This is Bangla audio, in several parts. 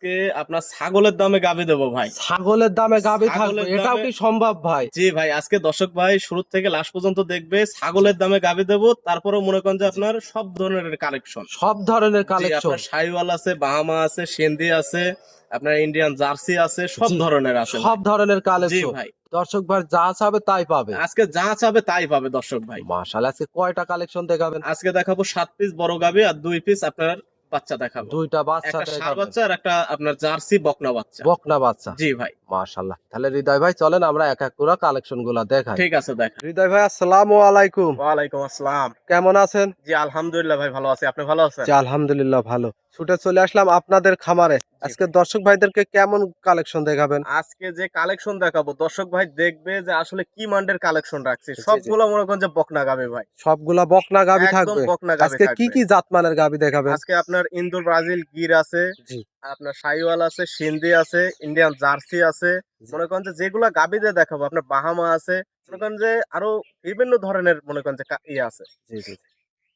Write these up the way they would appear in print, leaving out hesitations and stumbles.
আজকে আপনার ছাগলের দামে গাভী দেবো ভাই। ছাগলের দামে গাভী থাকবে, ছাগলের এটাও দামে- কি সম্ভব ভাই? জি ভাই, আজকে দর্শক ভাই শুরু থেকে লাস্ট পর্যন্ত দেখবে ছাগলের দামে গাভী দেবো। তারপরেও মনে করেন যে আপনার সব ধরনের কালেকশন, সব ধরনের জি কালেকশন। আপনার শাহিওয়াল আছে, বাহামা আছে, সিন্ধি আছে, আপনার ইন্ডিয়ান জার্সি আছে, সব জি, ধরনের আছে সব ভাই। ধরনের জি কালেকশন। ভাই, দর্শক ভাই যা চাবে তাই পাবে। আজকে যা চাবে তাই পাবে দর্শক ভাই। মাশাআল্লাহ, আজকে কয়টা কালেকশন দেখাবেন? আজকে দেখাবো 7 পিস বড় গাভী আর 2 পিস আপনার বাচ্চা দেখাবো। দুইটা বাচ্চা একটা ষাঁড় দেখাবেন, বাচ্চা আর একটা আপনার জার্সি বকনা বাচ্চা। বকনা বাচ্চা। জি ভাই, মাশাআল্লাহ, তাহলে হৃদয় ভাই চলেন আমরা এক এক করে কালেকশন গুলা দেখাই। ঠিক আছে দেখা। হৃদয় ভাই আসসালামু আলাইকুম, ওয়ালাইকুম আসসালাম। কেমন আছেন? জি আলহামদুলিল্লাহ ভাই, ভালো আছি। আপনি ভালো আছেন? জি আলহামদুলিল্লাহ ভালো। ছুটে চলে আসলাম আপনাদের খামারে। জি আজকে ভাই। দর্শক ভাইদেরকে কেমন কালেকশন দেখাবেন? আজকে যে কালেকশন দেখাবো দর্শক ভাই দেখবে যে আসলে কি মান্ডের কালেকশন রাখছি। জি, জি। সবগুলো মনে করেন যে বকনা গাবে ভাই, সবগুলা বকনা গাভী একদম থাকবে। বকনা গাবে আজকে কি থাকবে। কি জাতমানের গাভী দেখাবেন? আজকে আপনার ইন্দোর ব্রাজিল গির আছে, জি, আপনার শাহিওয়াল আছে, সিন্ধি আছে, ইন্ডিয়ান জার্সি আছে। জি, মনে করেন যে যেগুলা গাবি দিয়ে দেখাবো আপনার বাহামা আছে, মনে করেন যে আরো বিভিন্ন ধরনের মনে করেন যে ইয়ে আছে। জি, জি, জি।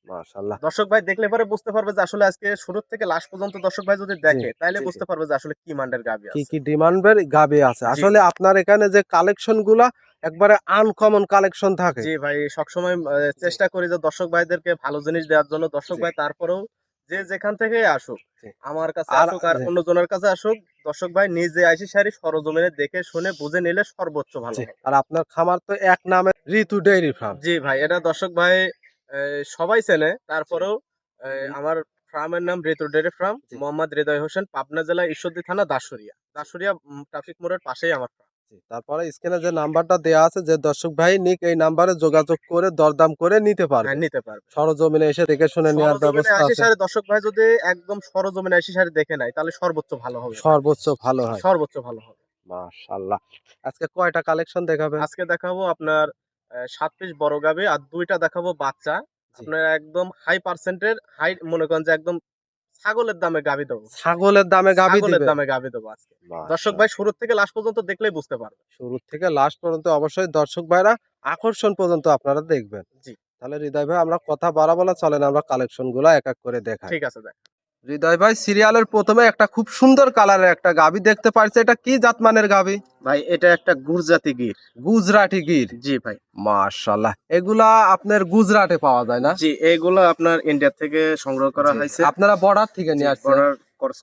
মাশাআল্লাহ। দর্শক ভাই দেখলে পরে বুঝতে পারবে যে আসলে আজকে শুরু থেকে লাস্ট পর্যন্ত দর্শক ভাই যদি জি, দেখে তাহলে জি, জি। বুঝতে পারবে যে আসলে কি মান্ডের গাবি কি আছে। কি ডিমান্ডের গাভী আছে? জি আসলে আপনার এখানে যে কালেকশন গুলা একবারে আনকমন কালেকশন থাকে। জি ভাই, সবসময় জি, চেষ্টা করি যে দর্শক ভাইদেরকে ভালো জিনিস দেওয়ার জন্য। দর্শক জি, ভাই তারপরেও যে যেখান থেকে আসুক, জি। আমার কাছে আর আসুক আর জি, অন্য জনের কাছে আসুক, দর্শক ভাই নিজে আইসি সারি সরজমিনে দেখে শুনে বুঝে নিলে সর্বোচ্চ ভালো জি। হয়। আর আপনার খামার তো এক নামে ঋতু ডেইরি ফার্ম। জি ভাই, এটা দর্শক ভাই সবাই চেনে। জি, তারপরেও আমার ফার্মের নাম ঋতু ডেইরি ফার্ম, জি, মোহাম্মদ হৃদয় হোসেন, পাবনা জেলা ঈশ্বরদী থানা দাসুরিয়া। জি, দাসুরিয়া ট্রাফিক মোড়ের পাশেই আমার farm। জি। তারপরে স্ক্রিনে যে নাম্বারটা দেয়া আছে, যে দর্শক ভাই নিক এই নাম্বারে যোগাযোগ করে দরদাম করে নিতে হ্যাঁ পারবে। নিতে পারবে। সরজমিনে এসে দেখে শুনে নেওয়ার সরজমিনে ব্যবস্থা আইসি আছে। সারি দর্শক ভাই যদি একদম সরজমিনে আইসি সারি দেখে নেয় তাহলে সর্বোচ্চ ভালো হবে ভাই। সর্বোচ্চ ভালো হয়। সর্বোচ্চ ভালো হবে। মাশাআল্লাহ। আজকে কয়টা কালেকশন দেখাবেন? আজকে দেখাবো আপনার ৭ পিস বড় গাভী আর ২ টা দেখাবো বাচ্চা। জি। আপনার একদম হাই পার্সেন্টের হাই মনে করেন যে একদম ছাগলের দামে গাভী দেবো। ছাগলের দামে গাভী ছাগলের দিবেন? দামে গাভী দেবো আজকে। দর্শক ভাই মাশাআল্লাহ। শুরু থেকে লাস্ট পর্যন্ত দেখলেই বুঝতে পারবে। শুরু থেকে লাস্ট পর্যন্ত অবশ্যই দর্শক ভাইরা আকর্ষণ পর্যন্ত আপনারা দেখবেন। জি, তাহলে হৃদয় ভাই আমরা কথা বাড়াবো না, চলেন আমরা কালেকশন গুলা এক এক করে দেখাই। ঠিক আছে দেখ। হৃদয় ভাই সিরিয়ালের প্রথমে একটা খুব সুন্দর কালারের একটা গাভী দেখতে পারছি, এটা কি জাতমানের গাভী? ভাই এটা একটা গুরজাতি গির। গুজরাটি গির। জি ভাই। মাশাআল্লাহ, এগুলা আপনার গুজরাটে পাওয়া যায় না? জি, এগুলো আপনার ইন্ডিয়া থেকে সংগ্রহ করা জি, হয়েছে। আপনারা বর্ডার থেকে জি, নিয়ে আসছেন? অর্ডার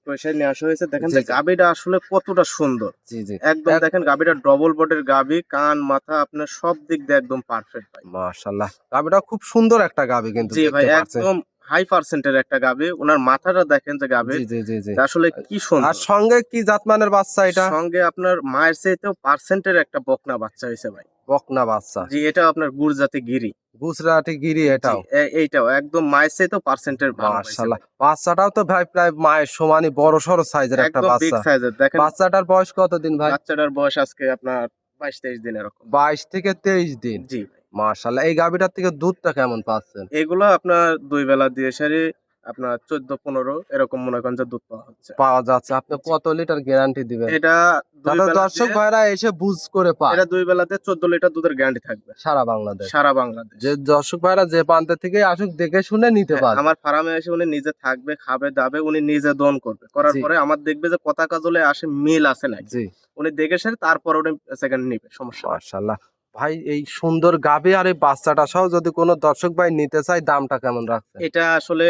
করে নিয়ে আসা হয়েছে। দেখেন জি, যে জি, গাভীটা আসলে কতটা সুন্দর। জি, জি। একদম এক দেখেন গাভীটা ডবল বডির গাভী, কান মাথা আপনার সব দিক দিয়ে একদম পারফেক্ট ভাই। মাশাআল্লাহ, গাভীটা খুব সুন্দর একটা গাভী কিন্তু জি ভাই, দেখতে পাচ্ছি। একদম হাই পার্সেন্টের একটা গাভী। উনার মাথাটা দেখেন যে জি, গাভীর, জি, জি, জি। যে আসলে কি আর সুন্দর। সঙ্গে কি জাতমানের বাচ্চা এটা? সঙ্গে আপনার মায়ের চাইতেও পার্সেন্টের একটা বকনা বাচ্চা হয়েছে ভাই। বকনা বাচ্চা। জি, এটা আপনার গুরজাতি গিরি। গুজরাটি গিরি জি, এটাও? এইটাও একদম মায়ের চাইতেও পার্সেন্টের ভালো হয়েছে মাশাআল্লাহ, ভাই। বাচ্চাটাও তো ভাই প্রায় মায়ের সমানই বড় সড়ো সাইজের একটা একদম বিগ বাচ্চা। সাইজের দেখেন। বাচ্চাটার বয়স কতদিন ভাই? বাচ্চাটার বয়স আজকে আপনার ২২-২৩ দিন এরকম। 22 থেকে 23 দিন। জি। মাশাআল্লাহ, এই গাভীটার থেকে দুধটা কেমন পাচ্ছেন? এগুলো আপনার ২ বেলা দিয়ে সারি আপনার ১৪-১৫ এরকম মনে করেন যে দুধ পাওয়া হচ্ছে। পাওয়া যাচ্ছে। আপনি জি। কত লিটার গ্যারান্টি দিবেন? এটা ২ যাতে বেলা দর্শক দিয়ে ভাইরা এসে বুঝ করে পায় এটা ২ বেলাতে ১৪ লিটার দুধের গ্যারান্টি থাকবে সারা বাংলাদেশ। সারা বাংলাদেশ। যে দর্শক ভাইরা যে প্রান্ত থেকে আসুক দেখে শুনে নিতে হ্যাঁ, পারবে। আমার ফার্মে এসে উনি নিজে থাকবে, খাবে, দাবে, উনি নিজে দহন করবে। করার জি, পরে আমার দেখবে যে কথা কাজলে আসে মিল আছে নাকি। জি। উনি দেখে সারে তারপর উনি সেকেন্ড নিবে, সমস্যা নাই। মাশাআল্লাহ। ভাই এই সুন্দর গাভী আর এই বাচ্চাটা সহ যদি কোনো দর্শক ভাই নিতে চায় দামটা কেমন রাখছেন? এটা আসলে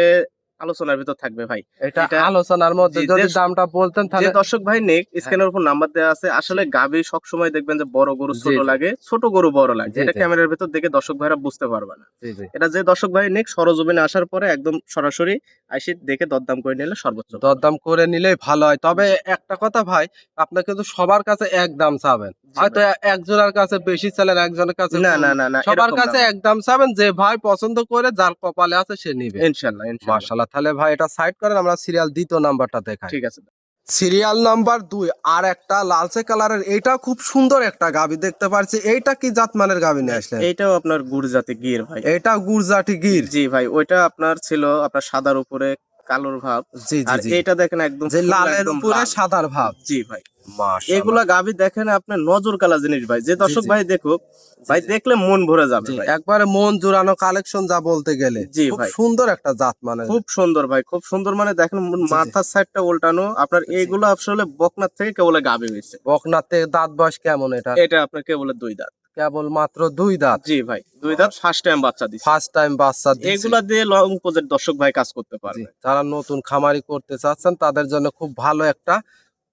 আলোচনার ভিতর থাকবে ভাই। এটা এটা আলোচনার মধ্যে জি, যদি দামটা বলতেন যে তাহলে। দর্শক ভাই নিক হ্যাঁ, স্ক্রিনের উপর নাম্বার দেওয়া আছে। জি, আসলে গাভী সবসময় দেখবেন যে বড় গরু জি, ছোট জি, লাগে, ছোট গরু বড় লাগে। জি, এটা জি, ক্যামেরার ভেতর দেখে দর্শক ভাইরা বুঝতে পারবে না। জি, জি। এটা যে দর্শক ভাই নিক সরজমিনে আসার পরে একদম সরাসরি আইসি দেখে দরদাম করে নিলে সর্বোচ্চ ভালো। দরদাম করে নিলেই ভালো হয়। তবে জি, একটা কথা ভাই, আপনার কিন্তু সবার কাছে এক দাম চাবেন। জি হয়তো ভাই। একজনের কাছে বেশি চাইলেন, একজনের কাছে না, কম। না, না, না, সবার এরকম না কাছে ভাই। এক দাম চাবেন, যে ভাই পছন্দ করে যার কপালে আছে সে নিবে। ইনশাআল্লাহ, ইনশাআল্লাহ। মাশাআল্লাহ, তাহলে ভাই এটা সাইড করেন, আমরা সিরিয়াল ২য় নাম্বারটা দেখাই। ঠিক আছে। সিরিয়াল নাম্বার ২ আর একটা লালচে কালারের, এটা খুব সুন্দর একটা গাভী দেখতে পাচ্ছি। এইটা কি জাতমানের গাভী নিয়ে আসলেন? এইটাও আপনার গুরজাতি গির ভাই। এটা গুজরাটি গির। জি ভাই, ওইটা আপনার ছিল আপনার সাদার উপরে কালোর ভাব। জি, জি, আর জি। এইটা দেখেন একদম যে ফুল লালের একদম উপরে লাল। সাদার ভাব। জি ভাই। মাশাআল্লাহ। এগুলা গাভী দেখেন আপনার নজর কালা জিনিস ভাই, যে দর্শক জি। ভাই দেখুক ভাই, দেখলে মন ভরে যাবে জি, ভাই। একবারে মন জোড়ানো কালেকশন যা বলতে গেলে জি খুব ভাই, সুন্দর একটা জাত মানে। খুব সুন্দর ভাই, খুব সুন্দর। মানে দেখেন জি। মাথার সাইডটা উল্টানো আপনার, জি। এইগুলো আসলে বকনার থেকে কেবল গাভী হয়েছে। বকনাতে দাঁত বয়স কেমন এটা? এটা আপনার কেবল 2 দাঁত। কেবল মাত্র 2 দাঁত। জি ভাই, 2 দাঁত, ফার্স্ট টাইম বাচ্চা দিছে। ফার্স্ট টাইম বাচ্চা দিছে। এগুলা দিয়ে লং প্রজেক্ট দর্শক ভাই কাজ করতে জি, পারবে। যারা নতুন খামারি করতে চাচ্ছেন তাদের জন্য খুব ভালো একটা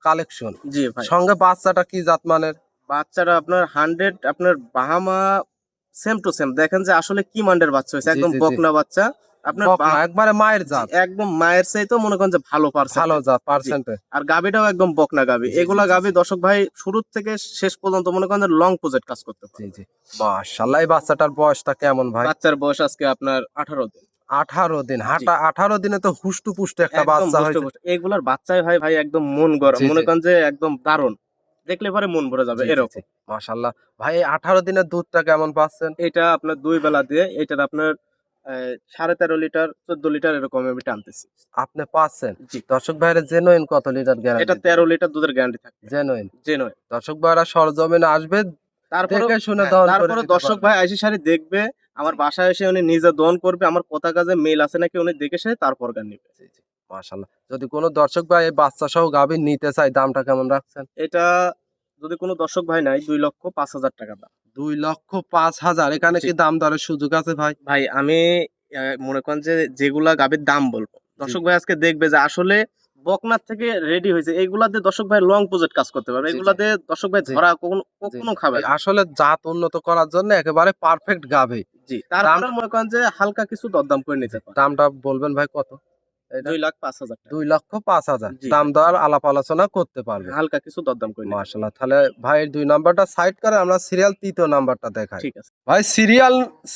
কালেকশন। জি ভাই, সঙ্গে বাচ্চাটা কি জাত মানের? বাচ্চারা আপনার 100 আপনার বাহামা সেম টু সেম। দেখেন যে আসলে কি মান্ডের বাচ্চা হয়েছে, জি, একদম জি, জি। বকনা বাচ্চা আপনার বকনা একবারে মায়ের জি, জাত। একদম মায়ের চাইতেও মনে করেন যে ভালো পারছে। ভালো জাত জি, পার্সেন্টে। আর গাবিটাও একদম বকনা গাবি। জি, জি, এগুলা জি, গাবি জি। দর্শক ভাই শুরু থেকে শেষ পর্যন্ত মনে করেন যে লং প্রজেক্ট কাজ করতে জি, পারে। জি। মাশাআল্লাহ, এই বাচ্চাটার বয়সটা কেমন ভাই? বাচ্চার বয়স আজকে আপনার 18 দিন। 18 দিন। জি, 18 দিনে তো হুষ্টু পুষ্টু একটা একদম বাচ্চা বুঝতে হয়েছে। বুঝতে এগুলার বাচ্চাই ভাই ভাই একদম মন গড়া, জি, মনে জি। করেন যে একদম দারুণ, দেখলে পরে মন ভরে যাবে জি, জি, জি। এরকম। মাশাআল্লাহ। ভাই এই 18 দিনের দুধটা কেমন পাচ্ছেন? এটা আপনার 2 বেলা দিয়ে এটার আপনার 13.5 লিটার 14 লিটার এরকম আমি টানতেছি। আপনি পাচ্ছেন। জি, দর্শক ভাইরা জেনুইন কত লিটার এটা গ্যারান্টি? 13 লিটার দুধের গ্যারান্টি থাকবে। জেনুইন। জি নয়। দর্শক ভাইরা সরজমিনে আসবে, তারপরেও দেখে শুনে হ্যাঁ, দহন করে তারপরে নিতে দর্শক পারবে। ভাই আইসি সারি দেখবে, আমার জি, বাসায় এসে উনি নিজে দহন করবে, আমার কথা কাজে মিল আছে নাকি উনি দেখে সে তারপর গান নিবে। জি, জি। মাশাআল্লাহ। যদি কোনো দর্শক ভাই এই বাচ্চা সহ গাভী নিতে চায় দামটা কেমন রাখছেন? এটা যদি কোনো দর্শক ভাই নাই 2,05,000 টাকা দাম। 2,05,000। এখানে জি কি দাম দরের সুযোগ আছে ভাই? ভাই, আমি মনে করেন যে যেগুলা গাভীর দাম বলবো, জি, দর্শক ভাই আজকে দেখবে যে আসলে বকনার থেকে রেডি হয়েছে, এইগুলা দিয়ে দর্শক ভাই লং প্রজেক্ট কাজ করতে পারবে। জি, এগুলা জি, দিয়ে দর্শক ভাই জি, ধরা কখনো জি, কখনো জি। খাবে এই না। আসলে জাত উন্নত করার জন্য একেবারে পারফেক্ট গাভী। জি, দাম, তারপরে মনে করেন যে হালকা কিছু দরদাম করে জি, নিতে পারে। দামটা বলবেন ভাই কত? এটা 2,05,000 টাকা। 2,05,000। জি দাম ভাই, দর আলাপ আলোচনা করতে পারবে। হালকা কিছু দরদাম করে নিতে পারে। মাশাআল্লাহ। তাহলে ভাই 2 নাম্বারটা সাইড করে আমরা সিরিয়াল 3য় নাম্বারটা দেখাই। ঠিক আছে ভাই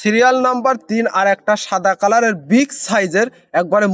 সিরিয়াল নাম্বার 3 আর একটা সাদা কালারের বিগ সাইজের একবারে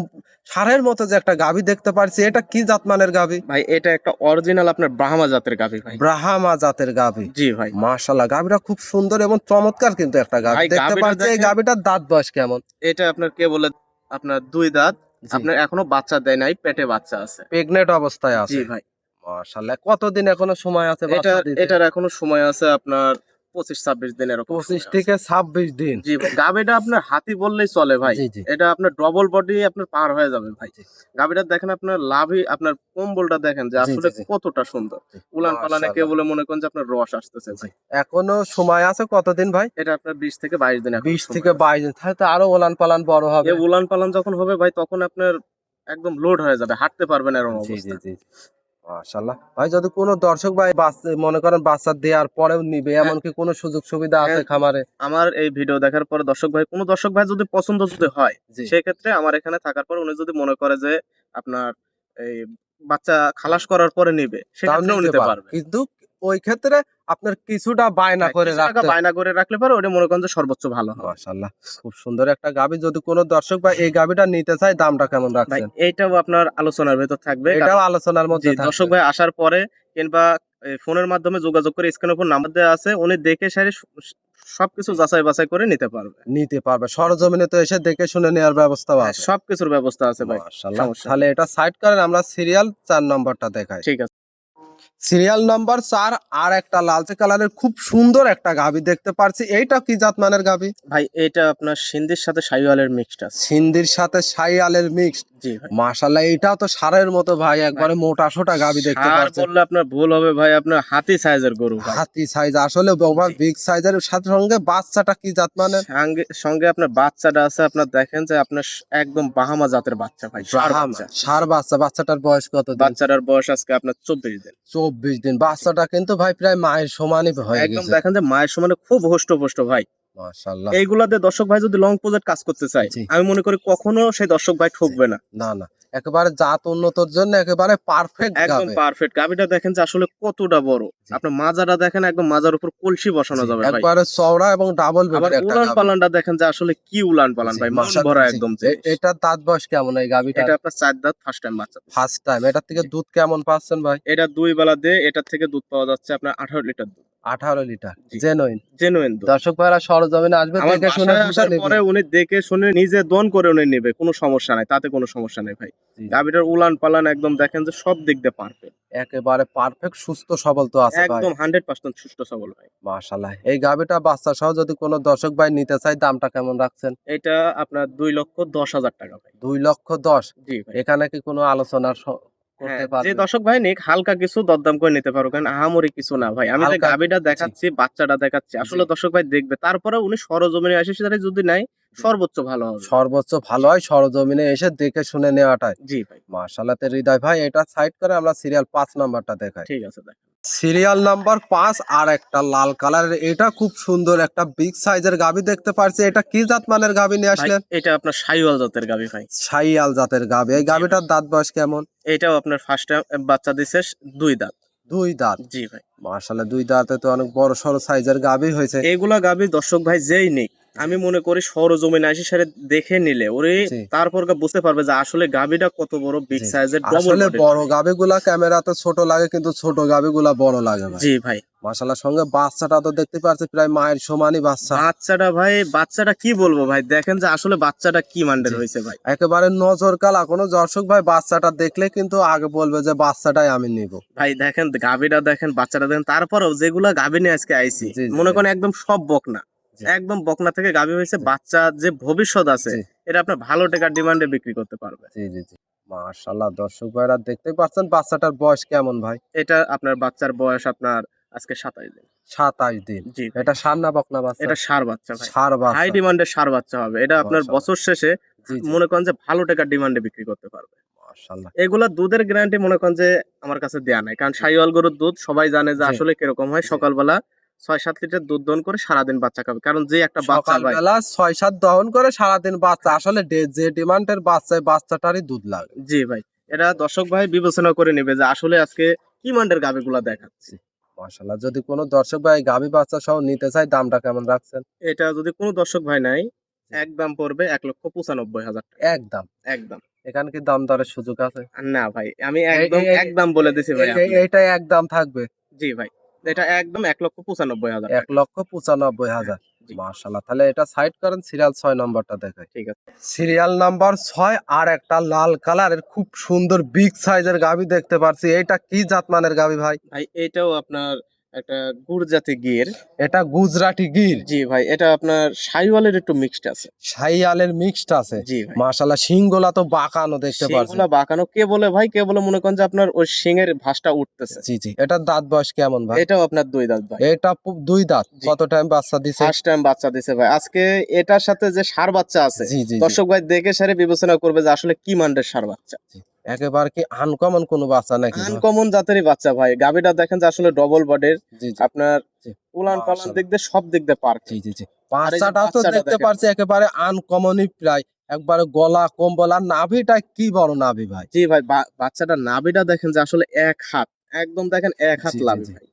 ষাঁড়ের মতো যে একটা গাভী দেখতে পারছি, এটা কি জাতমানের গাভী? ভাই, এটা একটা অরিজিনাল আপনার ব্রাহ্মা জাতের গাভী ভাই। ব্রাহ্মা জাতের গাভী। জি ভাই, মাশাআল্লাহ, গাভীটা খুব সুন্দর এবং চমৎকার কিন্তু একটা গাভী ভাই দেখতে গাভীটা পারছি। এই দেখেন, গাভীটার দাঁত বয়স কেমন? এটা আপনার কে বলে আপনার 2 দাঁত, জি, আপনার এখনো বাচ্চা দেয় নাই, পেটে বাচ্চা আছে। প্রেগনেন্ট অবস্থায় জি আছে। ভাই, মাশাআল্লাহ, কতদিন এখনো সময় আছে এটা বাচ্চা দিতে? এটার এখনো সময় আছে আপনার 25-26 দিন এরকম 25 সময় আছে। থেকে 26 দিন। জি ভাই, গাভীটা আপনার হাতি বললেই চলে ভাই। জি, জি, এটা আপনার ডবল বডি আপনার পার হয়ে যাবে ভাই। জি, গাভীটা দেখেন, আপনার লাভই আপনার কম্বলটা দেখেন যে জি, আসলে জি, জি, কতটা সুন্দর। জি। উলান পালানে কে মাশাআল্লাহ। বলে মনে করেন যে আপনার রস আসতেছে জি। ভাই। এখনো সময় আছে কতদিন ভাই? এটা আপনার 20 থেকে 22 দিন এখনো 20 সময় থেকে আছে। 22 দিন। তাহলে তো আরো ওলান পালান বড় হবে। উলান পালান যখন হবে ভাই, তখন আপনার একদম লোড হয়ে যাবে, হাঁটতে পারবেন এরকম জি, জি, অবস্থা। জি। মাশাআল্লাহ। ভাই যদি কোনো দর্শক ভাই মনে করেন বাচ্চা দেওয়ার পরেও নিবে, হ্যাঁ, এমন কি কোনো সুযোগ সুবিধা আছে হ্যাঁ, খামারে? আমার এই ভিডিও দেখার পরে কোন দর্শক ভাই যদি পছন্দ যদি হয়, জি। সেক্ষেত্রে আমার এখানে থাকার পর উনি যদি মনে করে যে আপনার এই বাচ্চা খালাস করার পরে নিবে, তাও সেক্ষেত্রেও নিতে নিতে পারবে। পারবে। কিন্তু ওই ক্ষেত্রে আপনার কিছুটা বায়না হ্যাঁ, করে কিছু টাকা রাখতে। বায়না করে রাখলে পরে ওটা মনে করেন যে সর্বোচ্চ ভালো হবে। মাশাআল্লাহ। খুব সুন্দর একটা গাভী। যদি কোনো দর্শক ভাই এই গাভীটা নিতে চায় দামটা কেমন ভাই, রাখছেন? এইটাও আপনার আলোচনার ভেতর থাকবে। এটাও কারণ আলোচনার জি, মধ্যে দর্শক থাকবে। ভাই আসার পরে কিংবা ফোনের মাধ্যমে যোগাযোগ করে স্ক্রিনের উপর নাম্বার দেওয়া আছে, উনি দেখে সারে সবকিছু জি। যাচাই বাছাই করে নিতে পারবে। নিতে পারবে। সরজমিনে তো এসে দেখে শুনে নেওয়ার ব্যবস্থাও হ্যাঁ, আছে। সবকিছুর ব্যবস্থা আছে ভাই। মাশাআল্লাহ। সমস্যা তাহলে নেই। এটা সাইড করেন, আমরা সিরিয়াল 4 নম্বরটা দেখাই। ঠিক আছে। সিরিয়াল নাম্বার 4 আর একটা লালচে কালারের খুব সুন্দর একটা গাভী দেখতে পারছি। এইটা কি জাত মানের গাভী? ভাই, এটা আপনার সিন্ধির সাথে শাহিওয়ালের মিক্সড আছে। সিন্ধির সাথে শাহিওয়ালের মিক্সড। জি ভাই। মাশাআল্লাহ, এটাও তো ষাঁড়ের মতো ভাই, ভাই, একবারে মোটা সোটা গাভী দেখতে ষাঁড় পাচ্ছেন। বললে আপনার ভুল হবে ভাই, আপনার হাতি সাইজের গরু ভাই। হাতি সাইজ, আসলে ওভার জি। বিগ সাইজের সাথে সঙ্গে বাচ্চাটা কি জাত মানের? সঙ্গে সঙ্গে আপনার বাচ্চাটা আছে, আপনার দেখেন যে আপনার একদম বাহামা জাতের বাচ্চা ভাই, ষাঁড় ব্রাহ্মা বাচ্চা। ষাঁড় বাচ্চা। বাচ্চাটার বয়স কত দিন? বাচ্চাটার বয়স আজকে আপনার 24 দিন। 24 দিন। বাচ্চাটা কিন্তু ভাই প্রায় মায়ের সমানই হয়ে একদম গেছে। দেখেন যে মায়ের সমানে খুব হোষ্ট ভাই। মাশাআল্লাহ। এইগুলাতে দর্শক ভাই যদি লং প্রজেক্ট কাজ করতে চায়, জি, আমি মনে করি কখনো সেই দর্শক ভাই ঠকবে না। না, না। একেবারে জাত উন্নতর জন্য একেবারে পারফেক্ট একদম গাবে। পারফেক্ট। গাভীটা দেখেন যে আসলে কতটা বড়। জি, আপনার মাজাটা দেখেন, একদম মাজার উপর কলসি বসানো জি। যাবে ভাই। একবারে চওড়া এবং ডাবল আবার বডির একটা উলান গাবে। পালানটা দেখেন যে আসলে কি উলান পালান জি, ভাই, মন ভরা জি। একদম জিনিস। এটার দাঁত বয়স কেমন এই গাভীটার? এটা আপনার 4 দাঁত, ফার্স্ট টাইম বাচ্চা দিছে। First time. এটার থেকে জি। দুধ কেমন পাচ্ছেন ভাই? এটা 2 বেলা দিয়ে এটার থেকে দুধ পাওয়া যাচ্ছে আপনার 18 লিটার দুধ। 18 লিটার জি। জেনুইন। জেনুইন দুধ। দর্শক ভাইরা সরজমিনে আসবে, আমার দেখে শুনে বাসায় বুঝে আসার নেবে। পরে উনি দেখে শুনে নিজে দোন করে উনি নেবে, কোনো সমস্যা নাই, তাতে কোনো সমস্যা নেই ভাই। জি, জি। গাভীটার উলান পালান একদম দেখেন যে সব দিক দিয়ে পারফেক্ট, একেবারে পারফেক্ট সুস্থ সবল তো আছে ভাই। একদম 100% সুস্থ সবল ভাই। মাশাআল্লাহ। এই গাভীটা বাচ্চা সহ যদি কোনো দর্শক ভাই নিতে চায়, দামটা কেমন রাখছেন? এটা আপনার 2,10,000 টাকা ভাই। 2,10,000। জি ভাই। এখানে কি কোনো আলোচনার হ্যাঁ, করতে যে পারবে? দর্শক ভাই নিক হালকা কিছু দরদাম করে নিতে পারো, কারণ আহামরি কিছু না ভাই। আমি যে হালকা, গাভীটা জি, দেখাচ্ছি, বাচ্চাটা দেখাচ্ছি, আসলে জি। দর্শক ভাই দেখবে। তারপরে উনি সরজমিনে আসে সেটা যদি নাই, সর্বোচ্চ ভালো হবে। সর্বোচ্চ ভালো হয় সরজমিনে এসে দেখে শুনে নেওয়াটাই। জি ভাই, মাশাআল্লাহ। তে হৃদয় ভাই, এটা সাইড করে আমরা সিরিয়াল 5 নাম্বারটা দেখাই। ঠিক আছে দেখেন। সিরিয়াল নাম্বার 5 আর একটা লাল কালারের, এটা খুব সুন্দর একটা বিগ সাইজের গাভী দেখতে পারছি। এটা কি জাত মানের গাভী নিয়ে ভাই আসলেন? এটা আপনার শাহিওয়াল জাতের গাভী ভাই। শাহিয়াল জাতের গাভী। এই জি গাভীটার দাঁত বয়স কেমন? এটাও আপনার ফার্স্ট টাইম বাচ্চা দিছে 2 দাঁত। 2 দাঁত। জি ভাই। মাশাআল্লাহ, 2 দাঁতে তো অনেক বড় সড়ো সাইজের গাভী হয়েছে। এগুলা গাভী দর্শক ভাই যেই নিক, আমি মনে করি সরজমিনে আসি সেটা দেখে নিলে ওরে জি, তারপর বুঝতে পারবে যে আসলে গাভীটা কত বড় বিগ জি। সাইজের ডবল আসলে বডির বড় গাভী। গাভীগুলা ক্যামেরাতে ছোট লাগে, কিন্তু ছোট গাভীগুলা বড় লাগে ভাই। জি ভাই। মাশাআল্লাহ। সঙ্গে বাচ্চাটা তো দেখতে পাচ্ছি প্রায় মায়ের সমানই বাচ্চা। বাচ্চাটা ভাই, বাচ্চাটা কি বলবো ভাই, দেখেন যে আসলে বাচ্চাটা কি মান্ডের জি। হয়েছে ভাই। একেবারে নজর কালা। কোনো দর্শক ভাই বাচ্চাটা দেখলে কিন্তু আগে বলবে যে বাচ্চাটাই আমি নিব। ভাই দেখেন গাভীটা দেখেন, বাচ্চাটা দেখেন, তারপরেও যেগুলা গাভী নিয়ে আজকে আইছি জি, জি, মনে করেন একদম সব বকনা, জি। একদম বকনা থেকে গাভী হয়েছে। জি। বাচ্চা যে ভবিষ্যৎ আছে, জি, এটা আপনার ভালো টাকার ডিমান্ডে বিক্রি করতে পারবে। জি, জি, জি। মাশাআল্লাহ। দর্শক ভাইরা দেখতে পাচ্ছেন বাচ্চাটার বয়স কেমন ভাই? এটা আপনার বাচ্চার বয়স আপনার আজকে 27 দিন। 27 দিন। জি ভাই। এটা ষাঁড় না বকনা বাচ্চা? এটা ষাঁড় বাচ্চা ভাই। ষাঁড় হাই বাচ্চা। ডিমান্ডের ষাঁড় বাচ্চা হবে। এটা আপনার মাশাআল্লাহ। বছর শেষে জি, জি। মনে করেন যে ভালো টাকার ডিমান্ডে বিক্রি করতে পারবে। মাশাআল্লাহ। এগুলা দুধের গ্যারান্টি মনে করেন যে আমার কাছে দেয়া নাই, কারণ শাহিওয়াল গরুর দুধ সবাই জানে যে জি, আসলে কিরকম হয়। জি। সকালবেলা 6-7 লিটার দুধ দহন করে সারাদিন বাচ্চা খাবে, কারণ যে একটা বাচ্চা ভাই। সকালবেলা 6-7 দহন করে সারাদিন বাচ্চা। আসলে যে ডিমান্ডের বাচ্চায় বাচ্চাটারই দুধ লাগে। জি ভাই, এটা দর্শক ভাই বিবেচনা করে নেবে যে আসলে আজকে কি মান্ডের গাভিগুলা দেখাচ্ছি। মাশাআল্লাহ। যদি কোনো দর্শক ভাই গাভী বাচ্চা সহ নিতে চায়, দামটা কেমন রাখছেন? এটা যদি কোনো দর্শক ভাই নাই, একদম পড়বে 1,95,000 টাকা। একদম। একদম। এখানে কি দাম দরের সুযোগ আছে? না ভাই, আমি এই একদম এই একদম বলে দিছি ভাই আপনি। এইটাই একদম থাকবে। জি ভাই, এটা একদম 1,95,000 টাকা। 1,95,000। জি, মাশাআল্লাহ। তাহলে এটা সাইড করেন, সিরিয়াল 6 নাম্বারটা দেখাই। ঠিক আছে। সিরিয়াল নাম্বার 6 আর একটা লাল কালারের খুব সুন্দর বিগ সাইজের গাভী দেখতে পারছি। এটা কি জাত মানের গাভী ভাই? ভাই এটাও আপনার একটা গুড় জাতি গির। এটা গুজরাটি গির। জি ভাই, এটা আপনার শাহিওয়ালের একটু মিক্সড আছে। শাহিয়ালের মিক্সড আছে। জি ভাই। মাশাআল্লাহ। শিংগুলা তো বাঁকানো দেখতে পারছি। শিংগুলা বাঁকানো, কে বলে ভাই, কে বলে মনে করেন যে আপনার ওই শিংয়ের ভাঁজটা উঠতেছে। জি, জি। এটার দাঁত বয়স কেমন ভাই? এটাও আপনার 2 দাঁত ভাই। এটা 2 দাঁত। জি। কত টাইম বাচ্চা দিছে? ফার্স্ট টাইম বাচ্চা দিছে ভাই। আজকে এটার সাথে যে ষাঁড় বাচ্চা আছে, জি, জি, জি। দর্শক ভাই দেখে সারে বিবেচনা করবে যে আসলে কি মান্ডের ষাঁড় বাচ্চা। জি। একেবারে কি আনকমন কোনো বাচ্চা নাকি ভাই? আনকমন জাতেরই বাচ্চা ভাই। গাভীটা দেখেন যে আসলে ডবল বডির, জি, জি, আপনার জি। উলান পালান মাশাআল্লাহ। দিক দিয়ে সব দিক দিয়ে জি, পারফেক্ট। জি, জি। আর এই যে বাচ্চাটাও তো বাচ্চাটা দেখতে দেখেন। পারছি একেবারে আনকমনই প্রায়। একবারে গলা কম্বল আর নাভিটা কি বড় নাভি ভাই। জি ভাই, বাচ্চাটার নাভিটা দেখেন যে আসলে 1 হাত, একদম দেখেন 1 হাত জি, জি, লাভি জি। ভাই।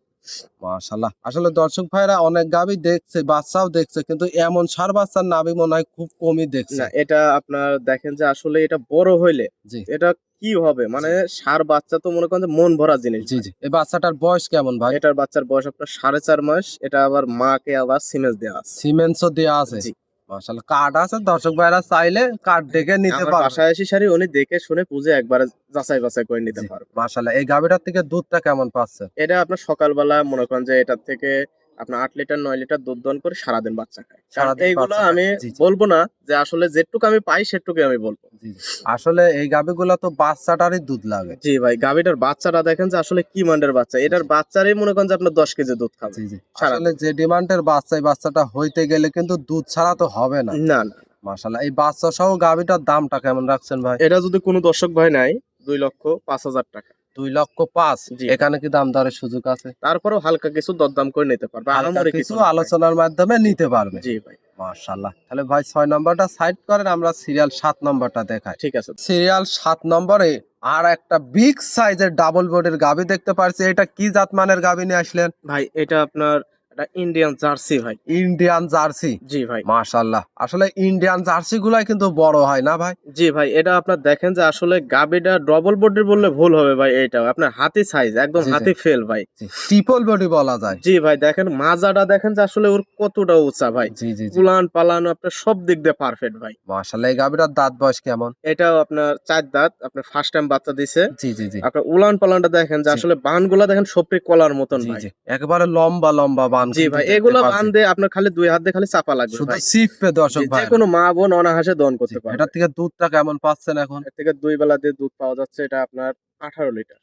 মাশাআল্লাহ। আসলে দর্শক ভাইরা অনেক গাভী দেখছে, বাচ্চাও দেখছে, কিন্তু এমন ষাঁড় বাচ্চার নাভি মনে হয় খুব কমই দেখছে। না, এটা আপনার দেখেন যে আসলে এটা বড় হইলে জি, এটা কি হবে, মানে জি, ষাঁড় বাচ্চা তো মনে করেন যে মন ভরা জিনিস জি, ভাই। জি। এই বাচ্চাটার বয়স কেমন ভাই? এটার বাচ্চার বয়স আপনার 4.5 মাস। এটা আবার মাকে আবার সিমেন্স দেওয়া আছে। সিমেন্টসও দেয়া আছে। জি। মাশাআল্লাহ। কার্ড আছে, দর্শক ভাইরা চাইলে কার্ড দেখে নিতে আমার পারবে। বাসায় এসে সারি উনি দেখে শুনে বুঝে একবারে যাচাই বাছাই করে নিতে জি। পারবে। মাশাআল্লাহ। এই গাভীটার থেকে দুধটা কেমন পাচ্ছেন? এটা আপনার সকালবেলা মনে করেন যে এটার থেকে আপনার 8 লিটার 9 লিটার দুধ দহন করে সারাদিন বাচ্চা খায়। কারণ সারাদিন এইগুলো বাচ্চা খায়। আমি জি, জি, বলবো না যে আসলে যেটুকু আমি পাই সেটুকুই আমি বলবো। জি, জি। আসলে এই গাভীগুলা তো বাচ্চাটারই দুধ লাগে। জি ভাই, গাভীটার বাচ্চাটা দেখেন যে আসলে কি মানের বাচ্চা। এটার জি, বাচ্চারই মনে করেন যে আপনার 10 কেজি দুধ খাবে জি, জি। আসলে সারাদিন। যে ডিমান্ডের বাচ্চা, এই বাচ্চাটা হইতে গেলে কিন্তু দুধ ছাড়া তো হবে না। না, না। মাশাআল্লাহ। এই বাচ্চা সহ গাভীটার দামটা কেমন রাখছেন ভাই? এটা যদি কোনো দর্শক ভাই নাই, 2,05,000 টাকা। 2,05,000। জি। এখানে কি দাম দরের সুযোগ আছে? তারপরেও হালকা কিছু দরদাম করে নিতে পারবে। হালকা আহামরি কিছু কিছু না ভাই। আলোচনার মাধ্যমে নিতে পারবে। জি ভাই, মাশাআল্লাহ। তাহলে ভাই 6 নাম্বারটা সাইড করেন, আমরা সিরিয়াল 7 নাম্বারটা দেখাই। ঠিক আছে। সিরিয়াল 7 নম্বরে আর একটা বিগ সাইজের ডাবল বডির গাভী দেখতে পারছি। এটা কি জাত মানের গাভী নিয়ে আসলেন? ভাই এটা আপনার এটা ইন্ডিয়ান জার্সি ভাই। Indian jersey. জি ভাই। মাশাআল্লাহ, আসলে ইন্ডিয়ান জার্সি গুলাই কিন্তু বড় হয় না ভাই? জি ভাই, এটা আপনার দেখেন যে আসলে গাবিটা ডবল বডির বললে ভুল হবে ভাই, এইটাও আপনার হাতি সাইজ, একদম জি, জি। হাতি ফেল ভাই। ট্রিপল বডি বলা যায়। জি ভাই, দেখেন মাজাটা দেখেন যে আসলে ওর কতটা উঁচা ভাই। জি জি জি। উলান পালান আপনার সব দিক দিয়ে পারফেক্ট ভাই। মাশাআল্লাহ, এই গাভীটার দাঁত বয়স কেমন? এটাও আপনার 4 দাঁত, আপনার ফার্স্ট টাইম বাচ্চা দিছে। জি জি জি। আপনার উলান পালানটা দেখেন যে জি। আসলে বানগুলা দেখেন সপরি কলার মতন জি ভাই। জি, একেবারে লম্বা লম্বা বান। জি ভাই, এগুলো বান দিয়ে আপনার খালি 2 হাত দিয়ে খালি চাপা লাগবে শুধু ভাই। সিপে দর্শক যে ভাই। কোনো মা বোন অনায়াসে দহন করতে পারবে। এটার থেকে দুধটা কেমন পাচ্ছেন এখন? এর থেকে 2 বেলা দিয়ে দুধ পাওয়া যাচ্ছে, এটা আপনার 18 লিটার।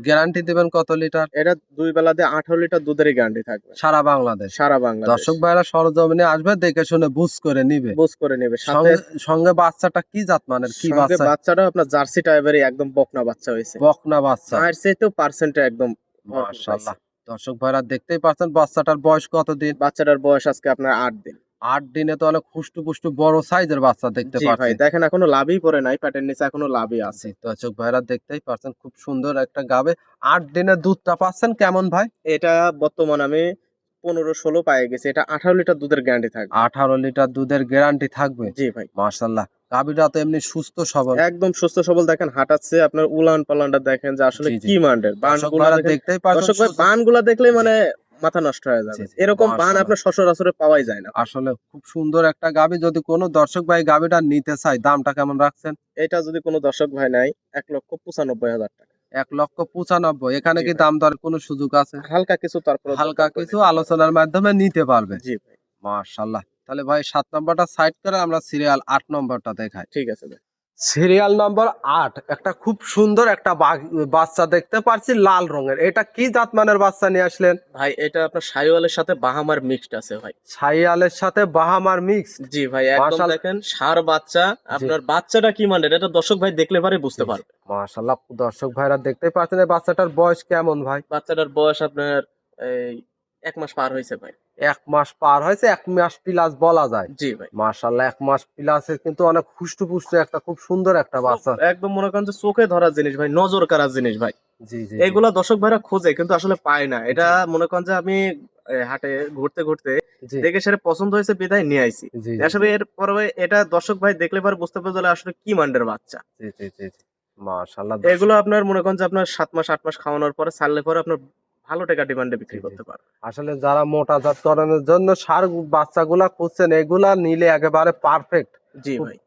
গ্যারান্টি দিবেন কত লিটার? এটা 2 বেলা দিয়ে 18 লিটার দুধেরই গ্যারান্টি থাকবে সারা বাংলাদেশ? সারা বাংলাদেশ। দর্শক ভাইরা সরজমিনে আসবে, দেখে শুনে বুঝ করে নিবে। বুঝ করে নেবে। সাথে সঙ্গে সঙ্গে বাচ্চাটা কি জাত মানের, কি সঙ্গে বাচ্চা? বাচ্চাটা আপনার জার্সি টাইপেরই একদম বকনা বাচ্চা হয়েছে। বকনা বাচ্চা। মায়ের চাইতেও পার্সেন্টে একদম ভরপুর মাশাআল্লাহ, পাইছে। দর্শক ভাইরা দেখতেই পাচ্ছেন বাচ্চাটার বয়স কতদিন? বাচ্চাটার বয়স আজকে আপনার 8 দিন। 8 দিনে তো অনেক হুষ্টু পুষ্টু বড় সাইজের বাচ্চা দেখতে জি ভাই, পাচ্ছি। দেখেন এখনো লাভই পড়ে নাই, পেটের নিচে এখনো লাভই আছে। দর্শক ভাইরা দেখতেই পাচ্ছেন খুব সুন্দর একটা গাবে। 8 দিনে দুধটা পাচ্ছেন কেমন ভাই? এটা বর্তমান আমি 15-16 পায়ে গেছি। এটা 18 লিটার দুধের গ্যারান্টি থাকবে। 18 লিটার দুধের গ্যারান্টি থাকবে। জি ভাই। মাশাআল্লাহ, গাবিটা তো এমনি সুস্থ সবল। একদম সুস্থ সবল, দেখেন হাঁটাচ্ছে, আপনার উলান পালানটা দেখেন যে আসলে জি, জি। কি মান্ডের দর্শক বানগুলা ভাইরা দেখেন। দেখতেই পাচ্ছেন দর্শক ভাই, সুস্থ। বানগুলা দেখলেই জি। মানে মাথা নষ্ট হয়ে যাবে। জি, জি। এরকম বান মাশাআল্লাহ। আপনার সচরাচর পাওয়াই যায় না। আসলে খুব সুন্দর একটা গাবি। যদি কোনো দর্শক ভাই গাবিটা নিতে চায়, দামটা কেমন রাখছেন? এটা যদি কোনো দর্শক ভাই নাই, 1,95,000 টাকা। 1,95,000। এখানে জি কি ভাই। দাম দর কোনো সুযোগ আছে? হালকা কিছু তারপরে হালকা কিছু আলোচনার মাধ্যমে নিতে পারবে। জি ভাই। মাশাআল্লাহ। তাহলে ভাই 7 নম্বরটা সাইড করে আমরা সিরিয়াল 8 নম্বরটা দেখাই। ঠিক আছে ভাই। সিরিয়াল নম্বর 8, একটা খুব সুন্দর একটা বাচ্চা দেখতে পাচ্ছি লাল রঙের। এটা কি জাতমানের বাচ্চা নিয়ে আসলেন? ভাই এটা আপনার শাহিওয়ালের সাথে বাহামার মিক্সড আছে ভাই। শাহিয়ালের সাথে বাহামার মিক্স। জি ভাই, একদম দেখেন ষাঁড় বাচ্চা। আপনার বাচ্চাটা কি মানের এটা দর্শক ভাই দেখলে পারে বুঝতে পারবে। মাশাআল্লাহ, দর্শক ভাইরা দেখতে পাচ্ছেন এই বাচ্চাটার বয়স কেমন ভাই? বাচ্চাটার বয়স আপনার এই 1 মাস পার হয়েছে ভাই। 1 মাস পার হয়েছে, 1 মাস প্লাস বলা যায়। জি ভাই। মাশাআল্লাহ, 1 মাস প্লাসের কিন্তু অনেক হুষ্টপুষ্ট একটা খুব সুন্দর একটা বাচ্চা। একদম মনে করেন যে চোখে ধরার জিনিস ভাই, নজর কাড়ার জিনিস ভাই। জি জি। এগুলা দর্শক ভাইরা খোঁজে কিন্তু আসলে পায় না। এটা মনে করেন যে আমি হাটে ঘুরতে ঘুরতে জি দেখে সেটা পছন্দ হয়েছে বিধায় নিয়ে আইছি। জি আসলে এর পরে এটা দর্শক ভাই দেখলে পরে বুঝতে পারবে যে আসলে কি মান্ডের বাচ্চা। জি জি জি। মাশাআল্লাহ, এগুলো আপনার মনে করেন যে আপনার 7 মাস 8 মাস খাওয়ানোর পরে ছাড়লে পরে আপনার ভালো টাকা ডিমান্ডে বিক্রি করতে পারবে। আসলে যারা মোটা জাতকরণের জন্য ষাঁড় বাচ্চাগুলা খুঁজছেন, এগুলা নিলে একেবারে পারফেক্ট। জি খুব ভাই।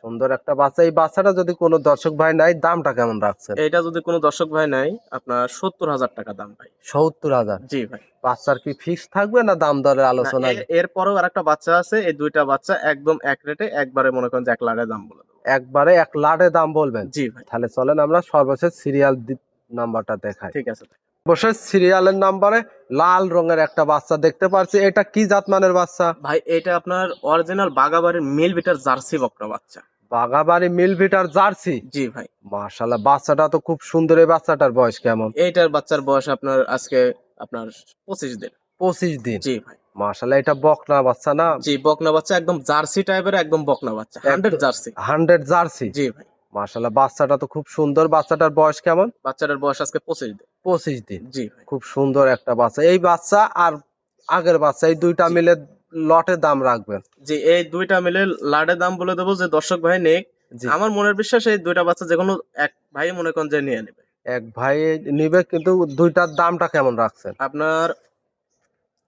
সুন্দর একটা বাচ্চা। এই বাচ্চাটা যদি কোনো দর্শক ভাই নাই, দামটা কেমন রাখছেন? এটা যদি কোনো দর্শক ভাই নাই, আপনার 70,000 টাকা দাম ভাই। 70,000। জি ভাই। বাচ্চার কি ফিক্স থাকবে না দাম দরের আলোচনা? এরপরেও আরেকটা বাচ্চা আছে, এই দুইটা বাচ্চা একদম এক রেটে একবারে মনে করেন যে 1 লাখে দাম বলে দেবো। একবারে 1 লাখে দাম বলবেন? জি ভাই। তাহলে চলেন আমরা সর্বশেষ সিরিয়াল নাম্বারটা দেখাই। ঠিক আছে ভাই। সর্বশেষ সিরিয়ালের নাম্বারে লাল রঙের একটা বাচ্চা দেখতে পাচ্ছি। এটা কি জাতমানের বাচ্চা? ভাই এটা আপনার অরিজিনাল বাগাবাড়ির মিল বিটার জার্সি বকনা বাচ্চা। বাগাবাড়ি মিলভিটার জার্সি। জি ভাই। মাশাআল্লাহ, বাচ্চাটা তো খুব সুন্দর। এই বাচ্চাটার বয়স কেমন? এইটার বাচ্চার বয়স আপনার আজকে আপনার 25 দিন। 25 দিন। জি ভাই। মাশাআল্লাহ, এটা বকনা বাচ্চা না? জি, বকনা বাচ্চা, একদম জার্সি টাইপের, একদম বকনা বাচ্চা, 100 জার্সি। 100 জার্সি। জি ভাই। মাশাআল্লাহ, বাচ্চাটা তো খুব সুন্দর। বাচ্চাটার বয়স কেমন? বাচ্চাটার বয়স আজকে 25 দিন। 25 দিন। জি ভাই। খুব সুন্দর একটা বাচ্চা। এই বাচ্চা আর আগের বাচ্চা, এই দুইটা জি। মিলে লটে দাম রাখবেন? জি, এই দুইটা মিলে লাডে দাম বলে দেবো যে দর্শক ভাই নেক। জি। আমার মনের বিশ্বাস এই দুইটা বাচ্চা যে কোনো এক ভাই মনে করেন যে নিয়ে নেবে। এক ভাই নিবে, কিন্তু দুইটার দামটা কেমন রাখছেন? আপনার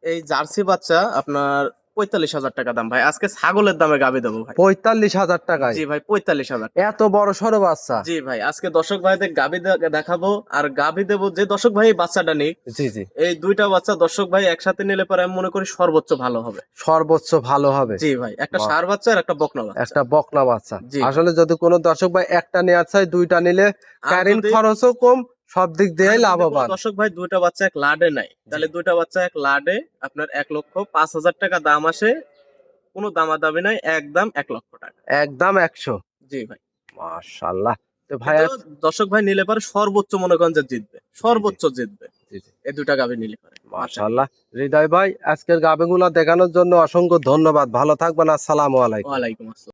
এই জার্সি বাচ্চা আপনার 45,000 টাকা দাম ভাই। আজকে ছাগলের দামে গাবি দেবো ভাই। 45,000 টাকায়? জি ভাই, 45,000। এত বড় সড়ো বাচ্চা? জি ভাই, আজকে দর্শক ভাইদের গাবি দেখাবো আর গাবি দেবো। যে দর্শক ভাই এই বাচ্চাটা নিক, জি জি। এই দুইটা বাচ্চা দর্শক ভাই একসাথে নিলে পরে আমি মনে করি সর্বোচ্চ ভালো হবে। সর্বোচ্চ ভালো হবে? জি ভাই, একটা ষাঁড় বাচ্চা আর একটা বকনা বাচ্চা। একটা বকনা বাচ্চা। জি। আসলে যদি কোনো দর্শক ভাই একটা নেওয়ার চায়, দুইটা নিলে আর ক্যারিং যদি- খরচও কম, সব দিক দিয়ে আর যদি কোনো লাভবান। দর্শক ভাই দুইটা বাচ্চা এক লাডে নাই, তাহলে দুইটা বাচ্চা এক লাডে আপনার 1,05,000 টাকা দাম আসে। কোনো দামাদামি নাই, একদম 1,00,000 টাকা। একদম 100। জি ভাই। মাশাআল্লাহ। তো ভাই কিন্তু দর্শক ভাই নিলে পারে সর্বোচ্চ মনে করেন যে জিতবে, সর্বোচ্চ জিতবে জি জি। এই দুইটা গাভী নিলে পারে। মাশাআল্লাহ। হৃদয় ভাই, আজকের গাবেগুলো দেখানোর জন্য অসংখ্য ধন্যবাদ। ভালো থাকবেন। আসসালামু আলাইকুম। ওয়ালাইকুম আসসালাম।